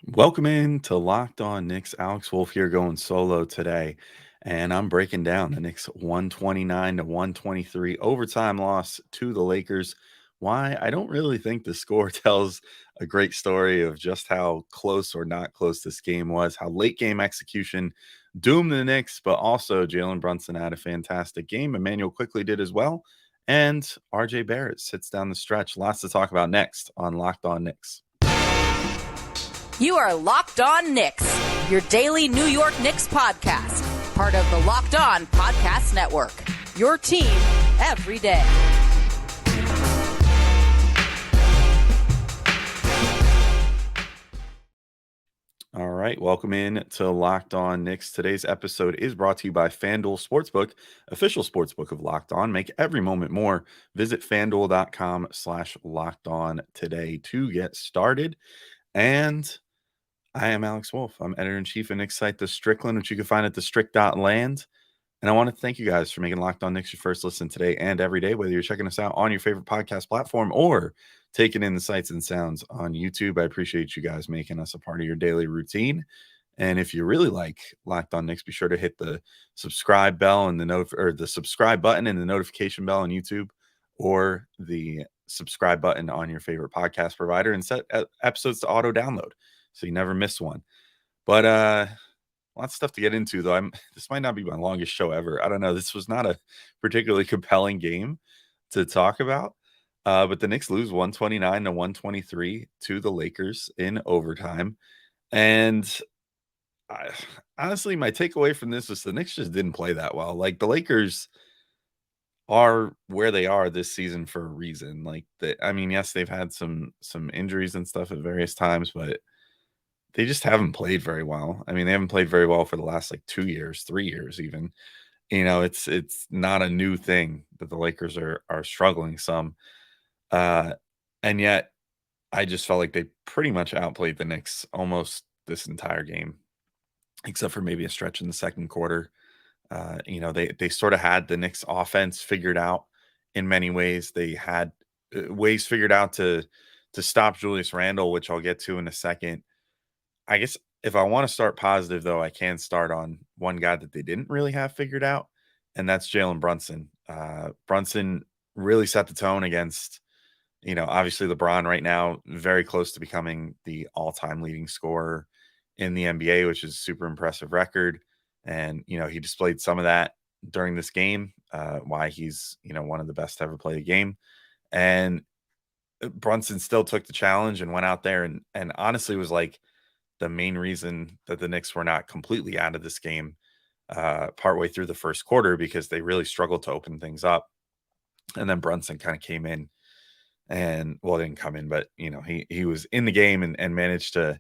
Welcome in to Locked On Knicks. Alex Wolf here going solo today, and I'm breaking down the Knicks 129 to 123 overtime loss to the Lakers. Why? I don't really think the score tells a great story of just how close or not close this game was, how late game execution doomed the Knicks, but also Jalen Brunson had a fantastic game. Immanuel Quickley did as well, and RJ Barrett sits down the stretch. Lots to talk about next on Locked On Knicks. You are Locked On Knicks, your daily New York Knicks podcast, part of the Locked On Podcast Network, your team every day. All right, welcome in to Locked On Knicks. Today's episode is brought to you by FanDuel Sportsbook, official sportsbook of Locked On. Make every moment more. Visit FanDuel.com/Locked On today to get started. And I am Alex Wolf. I'm editor-in-chief of Knicks site, The Strickland, which you can find at thestrick.land. And I want to thank you guys for making Locked On Knicks your first listen today and every day, whether you're checking us out on your favorite podcast platform or taking in the sights and sounds on YouTube. I appreciate you guys making us a part of your daily routine. And if you really like Locked On Knicks, be sure to hit the subscribe bell and the subscribe button and the notification bell on YouTube, or the subscribe button on your favorite podcast provider, and set episodes to auto download so you never miss one. But lots of stuff to get into, though. This might not be my longest show ever. I don't know. This was not a particularly compelling game to talk about. But the Knicks lose 129 to 123 to the Lakers in overtime. And honestly, my takeaway from this was the Knicks just didn't play that well. Like, the Lakers are where they are this season for a reason. Yes, they've had some injuries and stuff at various times, but they just haven't played very well. I mean, they haven't played very well for the last 2 years, 3 years even. It's not a new thing that the Lakers are struggling some. And yet I just felt like they pretty much outplayed the Knicks almost this entire game, except for maybe a stretch in the second quarter. They sort of had the Knicks offense figured out in many ways. They had ways figured out to stop Julius Randle, which I'll get to in a second. I guess if I want to start positive, though, I can start on one guy that they didn't really have figured out, and that's Jalen Brunson. Brunson really set the tone against, obviously LeBron right now, very close to becoming the all-time leading scorer in the NBA, which is a super impressive record. And, he displayed some of that during this game, why he's, one of the best to ever play the game. And Brunson still took the challenge and went out there and honestly was like the main reason that the Knicks were not completely out of this game partway through the first quarter, because they really struggled to open things up. And then Brunson kind of came in and, well, didn't come in, but he was in the game and managed to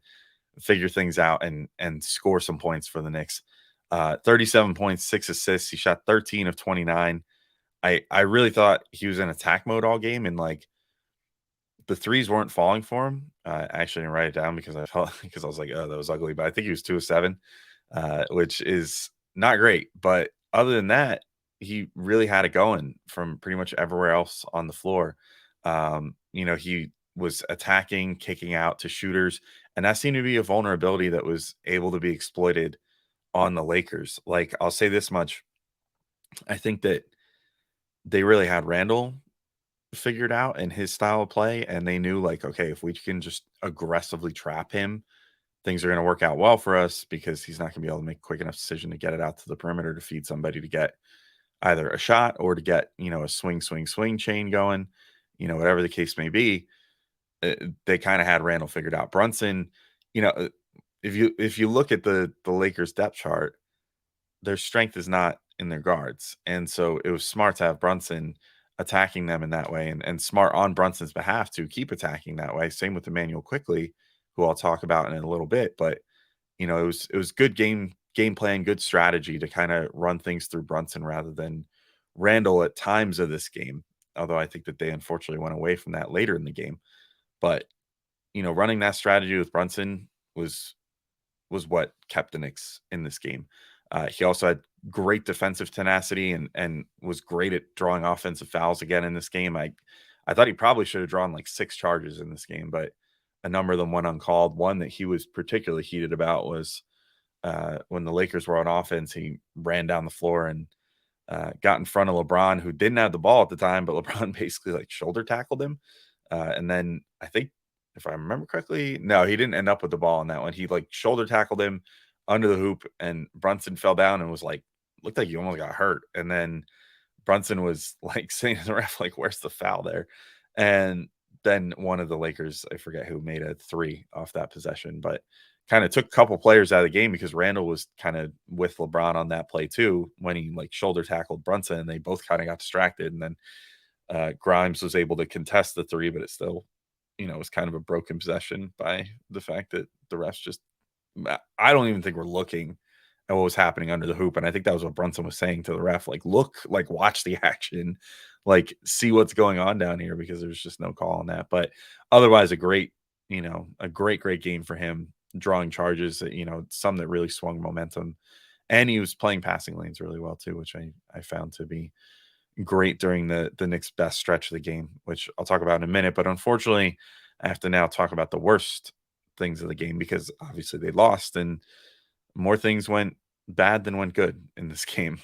figure things out and score some points for the Knicks. 37 points, 6 assists. He shot 13 of 29. I really thought he was in attack mode all game, and the threes weren't falling for him. I actually didn't write it down because I was like, oh, that was ugly. But I think he was 2 of 7, which is not great. But other than that, he really had it going from pretty much everywhere else on the floor. He was attacking, kicking out to shooters, and that seemed to be a vulnerability that was able to be exploited on the Lakers. Like, I'll say this much. I think that they really had Randall figured out in his style of play, and they knew, okay, if we can just aggressively trap him, things are going to work out well for us, because he's not going to be able to make a quick enough decision to get it out to the perimeter to feed somebody to get either a shot or to get, a swing chain going, whatever the case may be. They kind of had Randall figured out. Brunson, if you look at the Lakers depth chart, their strength is not in their guards. And so it was smart to have Brunson attacking them in that way, and smart on Brunson's behalf to keep attacking that way. Same with Immanuel Quickley, who I'll talk about in a little bit. But it was good game plan, good strategy to kind of run things through Brunson rather than Randall at times of this game. Although I think that they unfortunately went away from that later in the game. But running that strategy with Brunson was what kept the Knicks in this game. He also had great defensive tenacity and was great at drawing offensive fouls again in this game. I thought he probably should have drawn 6 charges in this game, but a number of them went uncalled. One that he was particularly heated about was when the Lakers were on offense. He ran down the floor and got in front of LeBron, who didn't have the ball at the time, but LeBron basically like shoulder tackled him. And then I think, if I remember correctly, no, he didn't end up with the ball on that one. He like shoulder tackled him under the hoop, and Brunson fell down and was like, looked like he almost got hurt. And then Brunson was like saying to the ref, like, where's the foul there? And then one of the Lakers, I forget who, made a three off that possession, but kind of took a couple players out of the game because Randall was kind of with LeBron on that play too when he like shoulder tackled Brunson, and they both kind of got distracted. And then Grimes was able to contest the three, but it still, was kind of a broken possession by the fact that the refs just, I don't even think we're looking at what was happening under the hoop. And I think that was what Brunson was saying to the ref, like, look, like, watch the action, like, see what's going on down here, because there's just no call on that. But otherwise, a great game for him, drawing charges, some that really swung momentum. And he was playing passing lanes really well too, which I found to be great during the Knicks' best stretch of the game, which I'll talk about in a minute. But unfortunately, I have to now talk about the worst things of the game, because obviously they lost and more things went bad than went good in this game.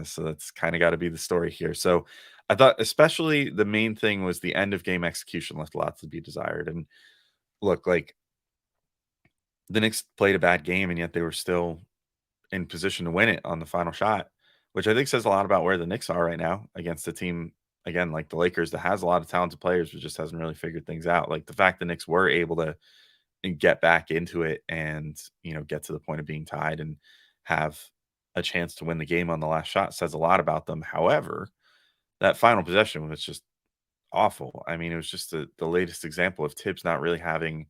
So that's kind of got to be the story here. So I thought especially the main thing was the end of game execution left a lot to be desired. And look, like, the Knicks played a bad game, and yet they were still in position to win it on the final shot, which I think says a lot about where the Knicks are right now against a team, again, like the Lakers, that has a lot of talented players, but just hasn't really figured things out. Like, the fact the Knicks were able to get back into it and, get to the point of being tied and have a chance to win the game on the last shot says a lot about them. However, that final possession was just awful. I mean, it was just the latest example of Tibbs not really having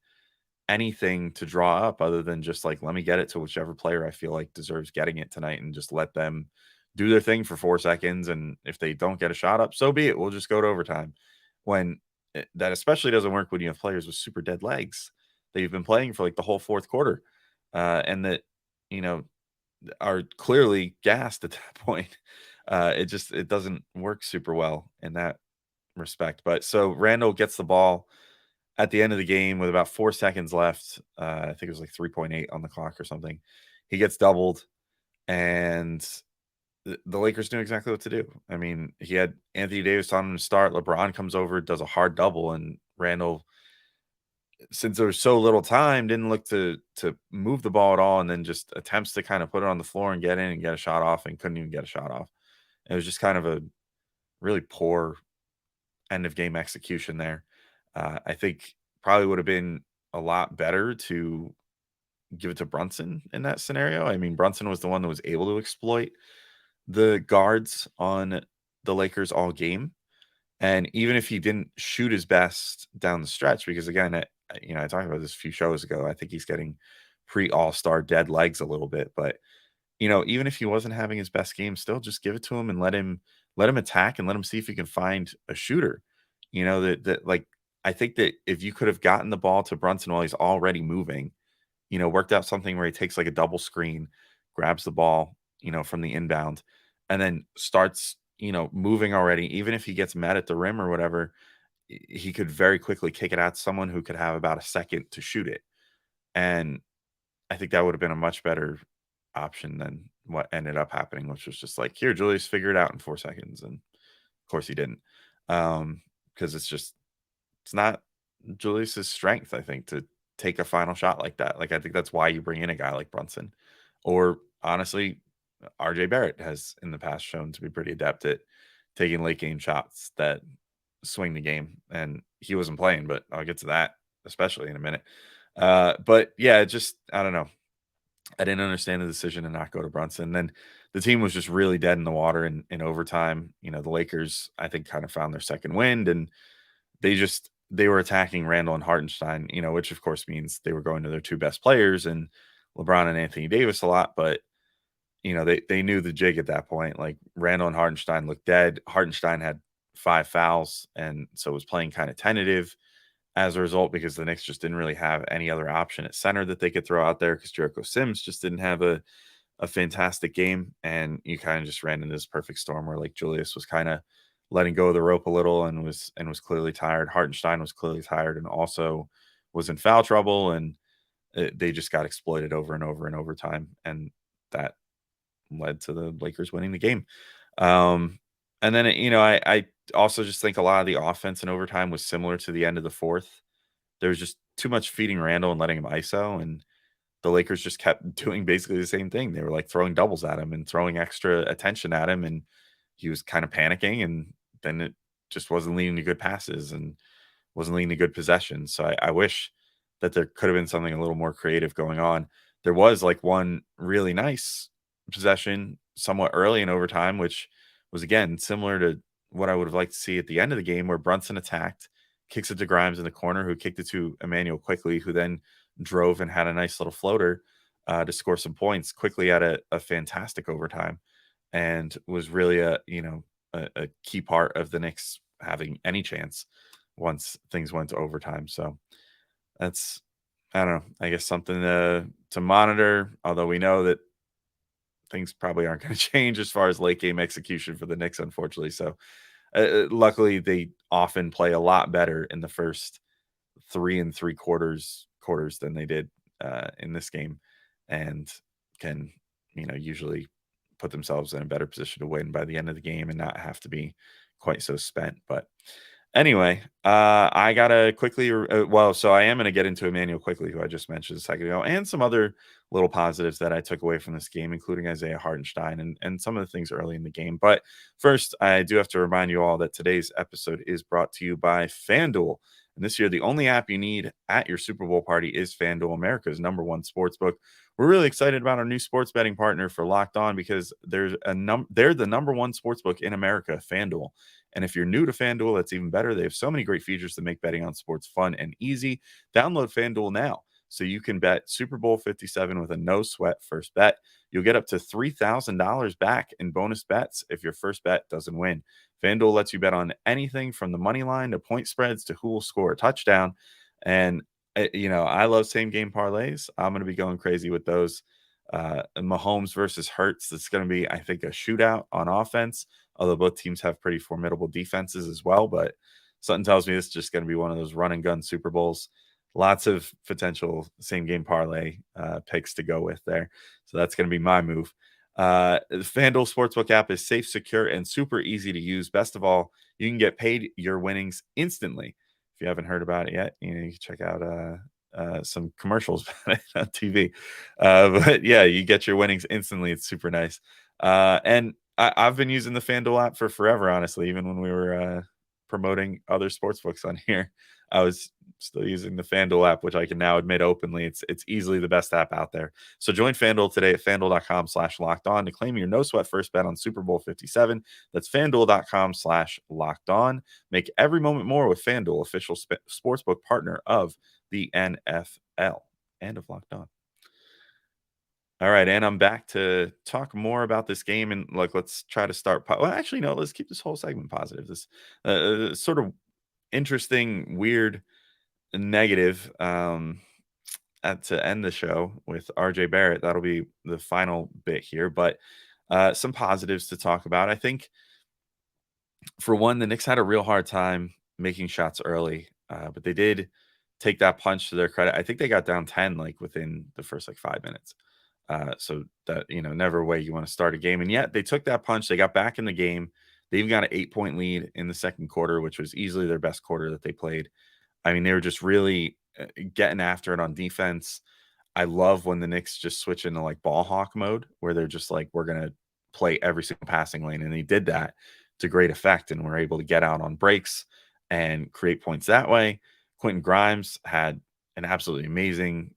anything to draw up other than just like, let me get it to whichever player I feel like deserves getting it tonight, and just let them do their thing for 4 seconds. And if they don't get a shot up, so be it. We'll just go to overtime. When that especially doesn't work when you have players with super dead legs that you've been playing for like the whole fourth quarter, and that, are clearly gassed at that point. It doesn't work super well in that respect. But so Randall gets the ball at the end of the game with about 4 seconds left. I think it was like 3.8 on the clock or something. He gets doubled, and the Lakers knew exactly what to do. I mean, he had Anthony Davis on him to start. LeBron comes over, does a hard double, and Randall, since there was so little time, didn't look to move the ball at all, and then just attempts to kind of put it on the floor and get in and get a shot off, and couldn't even get a shot off. It was just kind of a really poor end of game execution there. I think probably would have been a lot better to give it to Brunson in that scenario. I mean, Brunson was the one that was able to exploit the guards on the Lakers all game. And even if he didn't shoot his best down the stretch, because again, I talked about this a few shows ago, I think he's getting pre-all-star dead legs a little bit. But, even if he wasn't having his best game, still just give it to him and let him attack, and let him see if he can find a shooter. That like, I think that if you could have gotten the ball to Brunson while he's already moving, worked out something where he takes like a double screen, grabs the ball, from the inbound, and then starts, moving already, even if he gets met at the rim or whatever, he could very quickly kick it out to someone who could have about a second to shoot it. And I think that would have been a much better option than what ended up happening, which was just like, here, Julius, figure it out in 4 seconds. And of course he didn't. Because it's not Julius's strength, I think, to take a final shot like that. Like, I think that's why you bring in a guy like Brunson. Or honestly, RJ Barrett has in the past shown to be pretty adept at taking late game shots that swing the game. And he wasn't playing, but I'll get to that, especially in a minute. But yeah, I don't know. I didn't understand the decision to not go to Brunson. Then the team was just really dead in the water in overtime. The Lakers, I think, kind of found their second wind, and they were attacking Randall and Hartenstein, which of course means they were going to their two best players, and LeBron and Anthony Davis, a lot. But they knew the jig at that point. Like, Randall and Hartenstein looked dead. Hartenstein had 5 fouls, and so was playing kind of tentative as a result, because the Knicks just didn't really have any other option at center that they could throw out there, because Jericho Sims just didn't have a fantastic game. And you kind of just ran into this perfect storm where, like, Julius was kind of letting go of the rope a little and was clearly tired. Hartenstein was clearly tired and also was in foul trouble, and they just got exploited over and over in overtime, and that led to the Lakers winning the game. And then, I also just think a lot of the offense in overtime was similar to the end of the fourth. There was just too much feeding Randle and letting him ISO, and the Lakers just kept doing basically the same thing. They were like throwing doubles at him and throwing extra attention at him, and he was kind of panicking, and then it just wasn't leading to good passes and wasn't leading to good possessions. So I wish that there could have been something a little more creative going on. There was like one really nice possession somewhat early in overtime, which was again similar to what I would have liked to see at the end of the game, where Brunson attacked, kicks it to Grimes in the corner, who kicked it to Immanuel Quickley, who then drove and had a nice little floater to score some points. Quickly had a fantastic overtime, and was really a key part of the Knicks having any chance once things went to overtime. So that's, I don't know, I guess something to monitor. Although we know that things probably aren't going to change as far as late game execution for the Knicks, unfortunately. So luckily, they often play a lot better in the first 3 3/4 quarters than they did in this game, and can usually put themselves in a better position to win by the end of the game and not have to be quite so spent. But anyway, I gotta quickly. So I am going to get into Immanuel Quickley, who I just mentioned a second ago, and some other little positives that I took away from this game, including Isaiah Hartenstein and some of the things early in the game. But first, I do have to remind you all that today's episode is brought to you by FanDuel. And this year, the only app you need at your Super Bowl party is FanDuel, America's #1 sportsbook. We're really excited about our new sports betting partner for Locked On, because they're the #1 sportsbook in America, FanDuel. And if you're new to FanDuel, that's even better. They have so many great features to make betting on sports fun and easy. Download FanDuel now so you can bet Super Bowl 57 with a no-sweat first bet. You'll get up to $3,000 back in bonus bets if your first bet doesn't win. FanDuel lets you bet on anything from the money line to point spreads to who will score a touchdown. And, I love same-game parlays. I'm going to be going crazy with those. Mahomes versus Hurts. It's going to be, I think, a shootout on offense, although both teams have pretty formidable defenses as well. But something tells me this is just going to be one of those run and gun Super Bowls. Lots of potential same game parlay picks to go with there. So that's going to be my move. The FanDuel Sportsbook app is safe, secure, and super easy to use. Best of all, you can get paid your winnings instantly. If you haven't heard about it yet, you can check out some commercials on TV. But yeah, you get your winnings instantly. It's super nice. And I've been using the FanDuel app for forever, honestly. Even when we were promoting other sports books on here, I was still using the FanDuel app, which I can now admit openly. It's easily the best app out there. So join FanDuel today at FanDuel.com/lockedon to claim your no sweat first bet on Super Bowl 57. That's FanDuel.com/lockedon. Make every moment more with FanDuel, official sportsbook partner of the NFL and of Locked On. All right, and I'm back to talk more about this game. And let's try to start. Actually, no, let's keep this whole segment positive. This sort of interesting, weird, negative to end the show with RJ Barrett. That'll be the final bit here, but some positives to talk about. I think, for one, the Knicks had a real hard time making shots early, but they did take that punch to their credit. I think they got down 10 within the first 5 minutes. So that, never a way you want to start a game. And yet they took that punch. They got back in the game. They even got an 8-point lead in the second quarter, which was easily their best quarter that they played. I mean, they were just really getting after it on defense. I love when the Knicks just switch into ball hawk mode, where they're just we're going to play every single passing lane. And they did that to great effect, and were able to get out on breaks and create points that way. Quentin Grimes had an absolutely amazing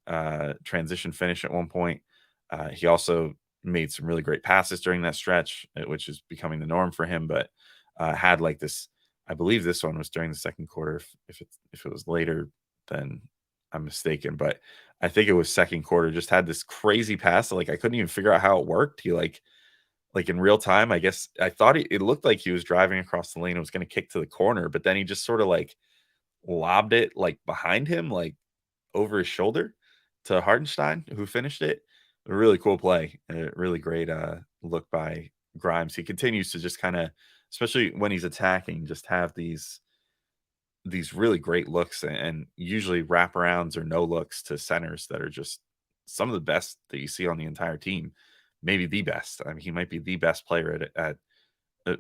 transition finish at one point. He also made some really great passes during that stretch, which is becoming the norm for him, but had this, I believe this one was during the second quarter. If it was later, then I'm mistaken, but I think it was second quarter. Just had this crazy pass. I couldn't even figure out how it worked. He in real time, I guess I thought it looked like he was driving across the lane and was going to kick to the corner, but then he just sort of lobbed it behind him, over his shoulder to Hartenstein, who finished it. A really cool play. A really great look by Grimes. He continues to just kind of, especially when he's attacking, just have these these really great looks and usually wraparounds or no looks to centers that are just some of the best that you see on the entire team. Maybe the best. I mean, he might be the best player at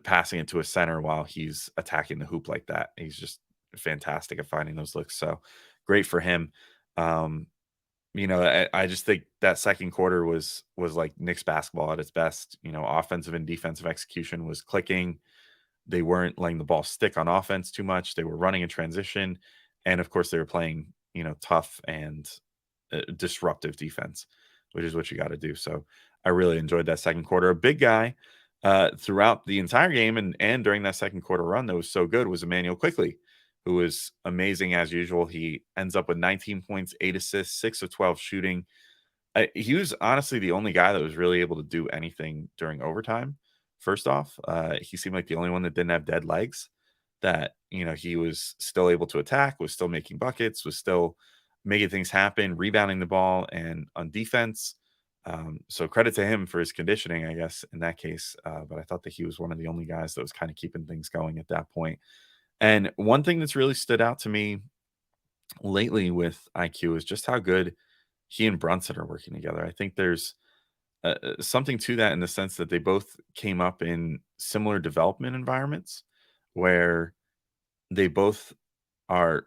passing it to a center while he's attacking the hoop like that. He's just fantastic at finding those looks. So great for him. Um, I just think that second quarter was like Knicks basketball at its best. Offensive and defensive execution was clicking. They weren't letting the ball stick on offense too much. They were running in transition, and of course, they were playing tough and disruptive defense, which is what you got to do. So I really enjoyed that second quarter. A big guy throughout the entire game and during that second quarter run that was so good was Immanuel Quickley, who was amazing as usual. He ends up with 19 points, 8 assists, 6 of 12 shooting. He was honestly the only guy that was really able to do anything during overtime. First off, he seemed like the only one that didn't have dead legs. That he was still able to attack, was still making buckets, was still making things happen, rebounding the ball, and on defense. So credit to him for his conditioning, I guess, in that case. But I thought that he was one of the only guys that was kind of keeping things going at that point. And one thing that's really stood out to me lately with IQ is just how good he and Brunson are working together. I think there's something to that in the sense that they both came up in similar development environments where they both are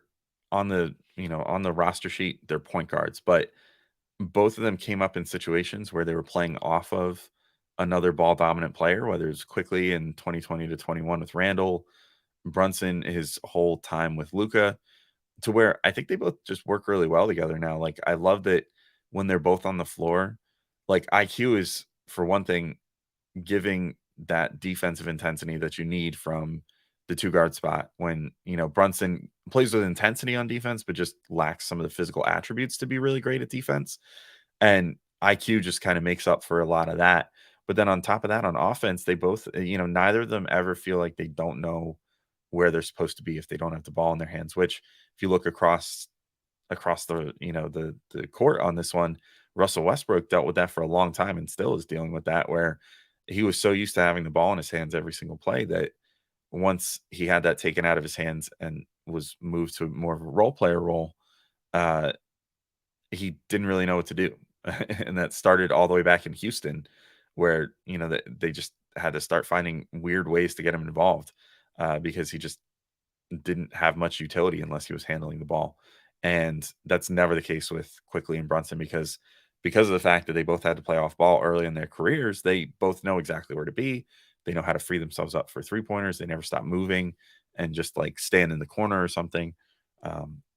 on the roster sheet, they're point guards, but both of them came up in situations where they were playing off of another ball dominant player, whether it's Quickly in 2020 to 21 with Randall, Brunson his whole time with Luca, to where I think they both just work really well together now. Like I love that when they're both on the floor, like IQ is for one thing giving that defensive intensity that you need from the two guard spot when Brunson plays with intensity on defense but just lacks some of the physical attributes to be really great at defense, and IQ just kind of makes up for a lot of that. But then on top of that, on offense, they both neither of them ever feel like they don't know where they're supposed to be if they don't have the ball in their hands, which if you look across the court on this one, Russell Westbrook dealt with that for a long time and still is dealing with that, where he was so used to having the ball in his hands every single play that once he had that taken out of his hands and was moved to more of a role player role, uh, he didn't really know what to do. And that started all the way back in Houston, where that they just had to start finding weird ways to get him involved because he just didn't have much utility unless he was handling the ball. And that's never the case with Quickly and Brunson because of the fact that they both had to play off ball early in their careers. They both know exactly where to be. They know how to free themselves up for three-pointers. They never stop moving and just like stand in the corner or something.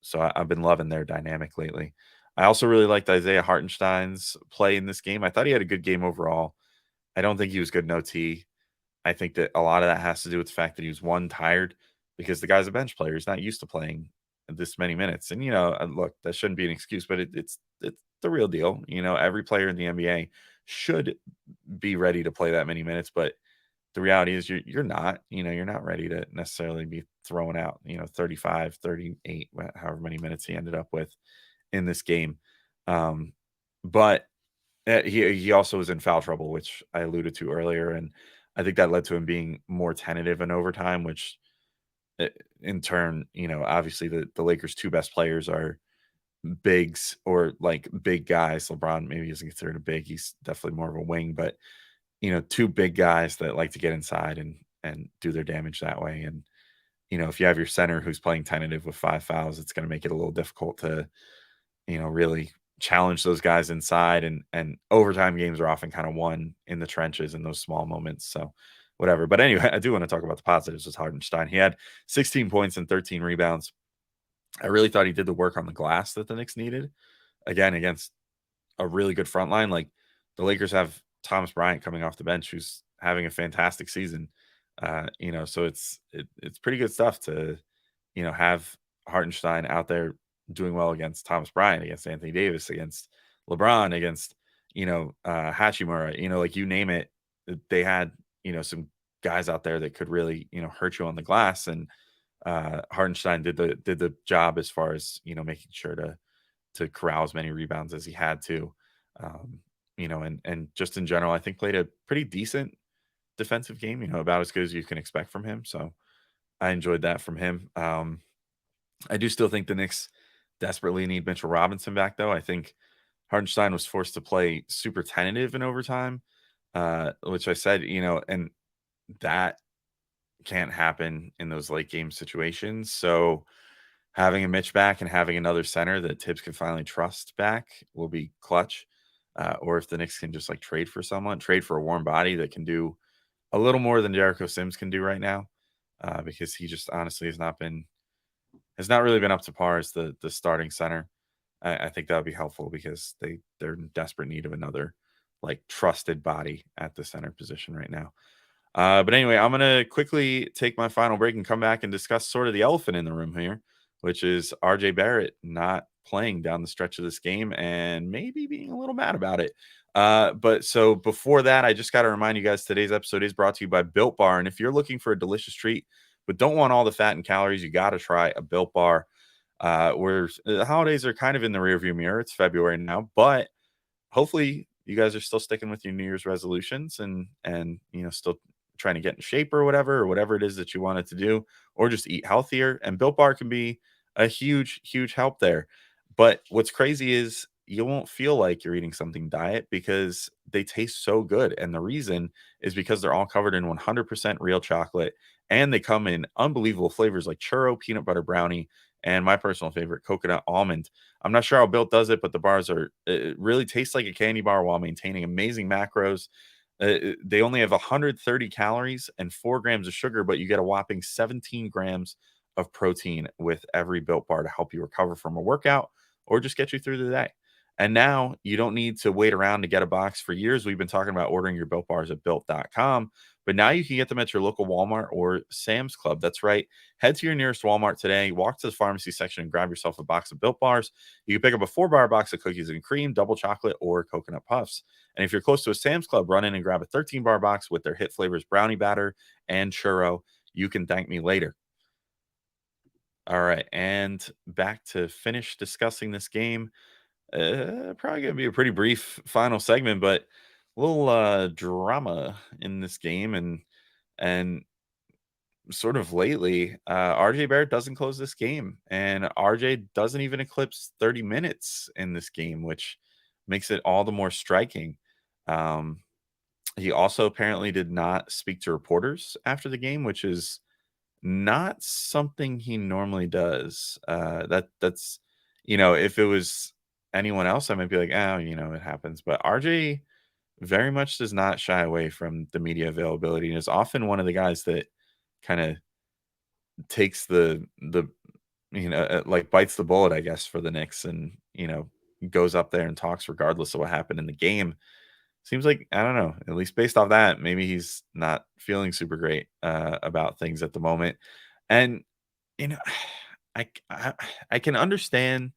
So I've been loving their dynamic lately. I also really liked Isaiah Hartenstein's play in this game. I thought he had a good game overall. I don't think he was good in OT. I think that a lot of that has to do with the fact that he was tired because the guy's a bench player. He's not used to playing this many minutes. And look, that shouldn't be an excuse, but it's the real deal. Every player in the NBA should be ready to play that many minutes, but the reality is you're not. You're not ready to necessarily be throwing out 35, 38, however many minutes he ended up with in this game. But he also was in foul trouble, which I alluded to earlier, and I think that led to him being more tentative in overtime, which in turn, obviously the Lakers' two best players are bigs or like big guys. LeBron maybe isn't considered a big; he's definitely more of a wing, but two big guys that like to get inside and do their damage that way. And if you have your center who's playing tentative with 5 fouls, it's going to make it a little difficult to really challenge those guys inside. And overtime games are often kind of won in the trenches in those small moments. So whatever. But anyway, I do want to talk about the positives with Hardenstein. He had 16 points and 13 rebounds. I really thought he did the work on the glass that the Knicks needed. Again, against a really good front line. Like the Lakers have Thomas Bryant coming off the bench, who's having a fantastic season. So it's pretty good stuff to, have Hartenstein out there doing well against Thomas Bryant, against Anthony Davis, against LeBron, against, Hachimura, like you name it. They had, some guys out there that could really, hurt you on the glass. And Hartenstein did the job as far as, making sure to corral as many rebounds as he had to. And just in general, I think played a pretty decent defensive game, about as good as you can expect from him. So I enjoyed that from him. I do still think the Knicks desperately need Mitchell Robinson back, though. I think Hartenstein was forced to play super tentative in overtime, which I said, and that can't happen in those late game situations. So having a Mitch back and having another center that Tibbs can finally trust back will be clutch. Or if the Knicks can just like trade for someone, trade for a warm body that can do a little more than Jericho Sims can do right now, because he just honestly has not really been up to par as the starting center. I think that would be helpful because they're in desperate need of another like trusted body at the center position right now. But anyway, I'm gonna quickly take my final break and come back and discuss sort of the elephant in the room here, which is RJ Barrett not playing down the stretch of this game and maybe being a little mad about it. But so before that, I just got to remind you guys today's episode is brought to you by Built Bar. And if you're looking for a delicious treat, but don't want all the fat and calories, you got to try a Built Bar. Where the holidays are kind of in the rearview mirror. It's February now, but hopefully you guys are still sticking with your New Year's resolutions and still trying to get in shape or whatever it is that you wanted to do, or just eat healthier. And Built Bar can be a huge help there. But what's crazy is you won't feel like you're eating something diet because they taste so good. And the reason is because they're all covered in 100% real chocolate, and they come in unbelievable flavors like churro, peanut butter brownie, and my personal favorite, coconut almond. I'm not sure how Built does it, but the bars it really tastes like a candy bar while maintaining amazing macros. They only have 130 calories and 4 grams of sugar, but you get a whopping 17 grams of protein with every Built bar to help you recover from a workout or just get you through the day. And now you don't need to wait around to get a box. For years, we've been talking about ordering your Built bars at built.com, but now you can get them at your local Walmart or Sam's Club. That's right. Head to your nearest Walmart today, walk to the pharmacy section, and grab yourself a box of Built bars. You can pick up a 4-bar box of cookies and cream, double chocolate, or coconut puffs. And if you're close to a Sam's Club, run in and grab a 13-bar box with their hit flavors brownie batter and churro. You can thank me later. All right, and back to finish discussing this game. Probably gonna be a pretty brief final segment, but a little drama in this game, and sort of lately, RJ Barrett doesn't close this game, and RJ doesn't even eclipse 30 minutes in this game, which makes it all the more striking. Um, he also apparently did not speak to reporters after the game, which is not something he normally does. That's if it was anyone else, I might be like, oh, it happens. But RJ very much does not shy away from the media availability and is often one of the guys that kind of takes the like bites the bullet, I guess, for the Knicks, and goes up there and talks regardless of what happened in the game. Seems like, I don't know, at least based off that, maybe he's not feeling super great about things at the moment. And you know, I can understand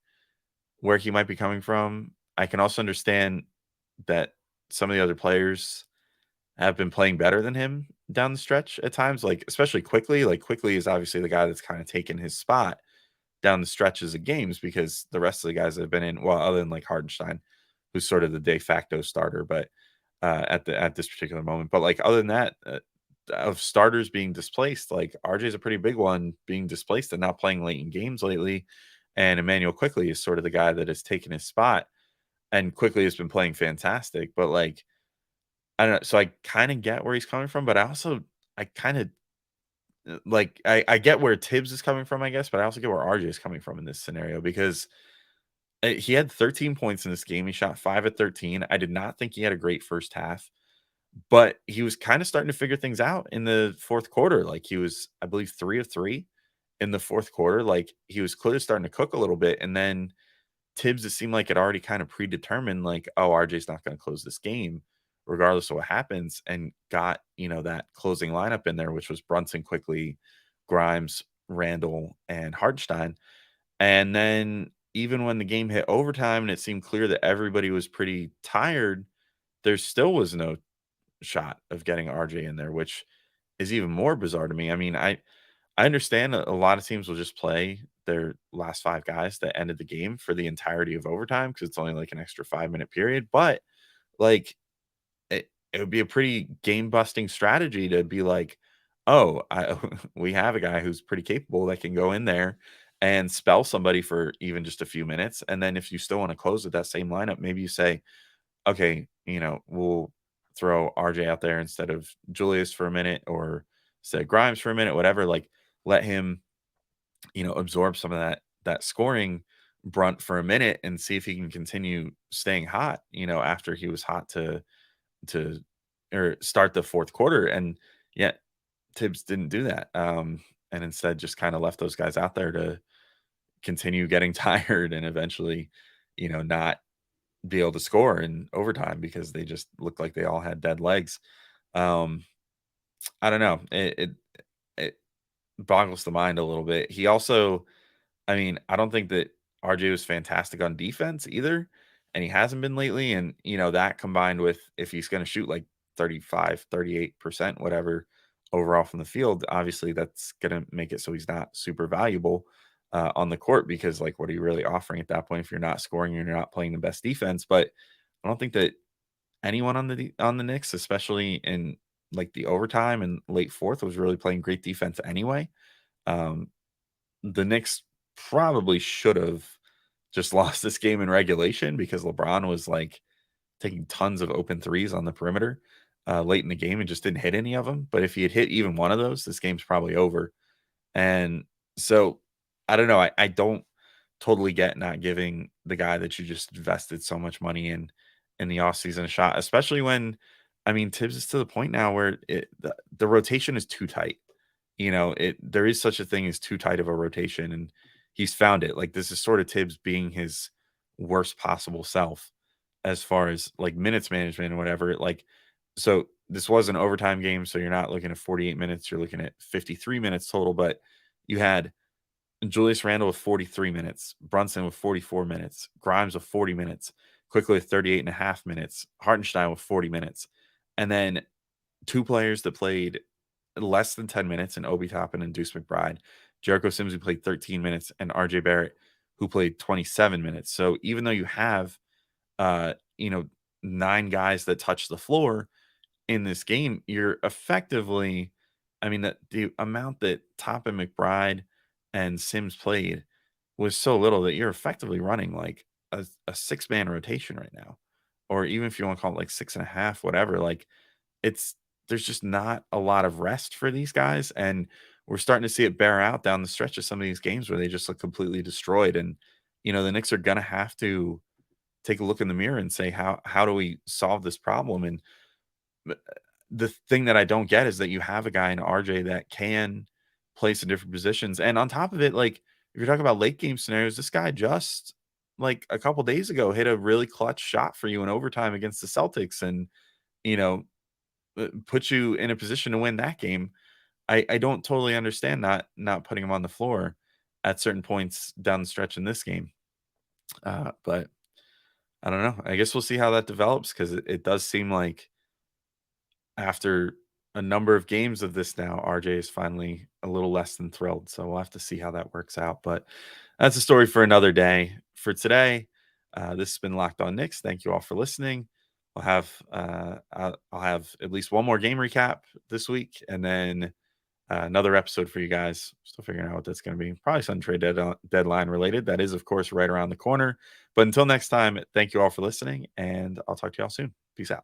where he might be coming from. I can also understand that some of the other players have been playing better than him down the stretch at times, like especially Quickley. Like Quickley is obviously the guy that's kind of taken his spot down the stretches of games because the rest of the guys that have been in, well, other than like Hardenstein, who's sort of the de facto starter, but at this particular moment. But like other than that, of starters being displaced, like RJ's a pretty big one being displaced and not playing late in games lately. And Immanuel Quickley is sort of the guy that has taken his spot. And Quickley has been playing fantastic, but like I don't know. So I kind of get where he's coming from, but I kind of like I get where Tibbs is coming from, I guess, but I also get where RJ is coming from in this scenario because he had 13 points in this game. He shot 5 at 13. I did not think he had a great first half, but he was kind of starting to figure things out in the fourth quarter. Like he was, I believe, 3 of 3 in the fourth quarter. Like he was clearly starting to cook a little bit. And then Tibbs, it seemed like it already kind of predetermined, like, oh, RJ's not going to close this game, regardless of what happens, and got, that closing lineup in there, which was Brunson, Quickly, Grimes, Randall, and Hartenstein. And then even when the game hit overtime and it seemed clear that everybody was pretty tired, there still was no shot of getting RJ in there, which is even more bizarre to me. I mean, I understand a lot of teams will just play their last 5 guys that ended the game for the entirety of overtime because it's only like an extra 5-minute period. But like it would be a pretty game busting strategy to be like, oh, we have a guy who's pretty capable that can go in there and spell somebody for even just a few minutes. And then if you still want to close with that same lineup, maybe you say, okay, we'll throw RJ out there instead of Julius for a minute, or say Grimes for a minute, whatever. Like, let him, absorb some of that scoring brunt for a minute and see if he can continue staying hot, after he was hot to or start the fourth quarter. And yet Tibbs didn't do that. And instead just kind of left those guys out there to continue getting tired and eventually, not be able to score in overtime because they just looked like they all had dead legs. Um, I don't know. It boggles the mind a little bit. He also, I mean, I don't think that RJ was fantastic on defense either, and he hasn't been lately. And, that combined with, if he's going to shoot like 35, 38%, whatever, overall from the field, obviously that's going to make it so he's not super valuable on the court, because, like, what are you really offering at that point if you're not scoring and you're not playing the best defense? But I don't think that anyone on the Knicks, especially in like the overtime and late fourth, was really playing great defense anyway. Um, the Knicks probably should have just lost this game in regulation, because LeBron was like taking tons of open threes on the perimeter late in the game and just didn't hit any of them. But if he had hit even one of those, this game's probably over. And so I don't know. I don't totally get not giving the guy that you just invested so much money in the offseason a shot, especially when, I mean, Tibbs is to the point now where the rotation is too tight. There is such a thing as too tight of a rotation, and he's found it. Like, this is sort of Tibbs being his worst possible self as far as like minutes management and whatever. Like, so this was an overtime game, so you're not looking at 48 minutes, you're looking at 53 minutes total. But you had Julius Randle with 43 minutes, Brunson with 44 minutes, Grimes with 40 minutes, Quickley with 38 and a half minutes, Hartenstein with 40 minutes, and then two players that played less than 10 minutes in Obi Toppin and Deuce McBride, Jericho Sims, who played 13 minutes, and RJ Barrett, who played 27 minutes. So even though you have, uh, you know, 9 guys that touch the floor in this game, you're effectively, I mean, the amount that Toppin, McBride, and Sims played was so little that you're effectively running like a 6-man rotation right now. Or even if you want to call it like 6.5, whatever, like, it's there's just not a lot of rest for these guys. And we're starting to see it bear out down the stretch of some of these games where they just look completely destroyed. And, the Knicks are gonna have to take a look in the mirror and say, how do we solve this problem? And the thing that I don't get is that you have a guy in RJ that can play some different positions. And on top of it, like, if you're talking about late game scenarios, this guy just like a couple days ago hit a really clutch shot for you in overtime against the Celtics, and you know put you in a position to win that game. I don't totally understand not putting him on the floor at certain points down the stretch in this game. But I don't know. I guess we'll see how that develops, because it does seem like after a number of games of this now, RJ is finally a little less than thrilled. So we'll have to see how that works out. But that's a story for another day. For today, this has been Locked On Knicks. Thank you all for listening. I'll have at least one more game recap this week, and then another episode for you guys. Still figuring out what that's going to be. Probably some trade deadline related. That is, of course, right around the corner. But until next time, thank you all for listening, and I'll talk to y'all soon. Peace out.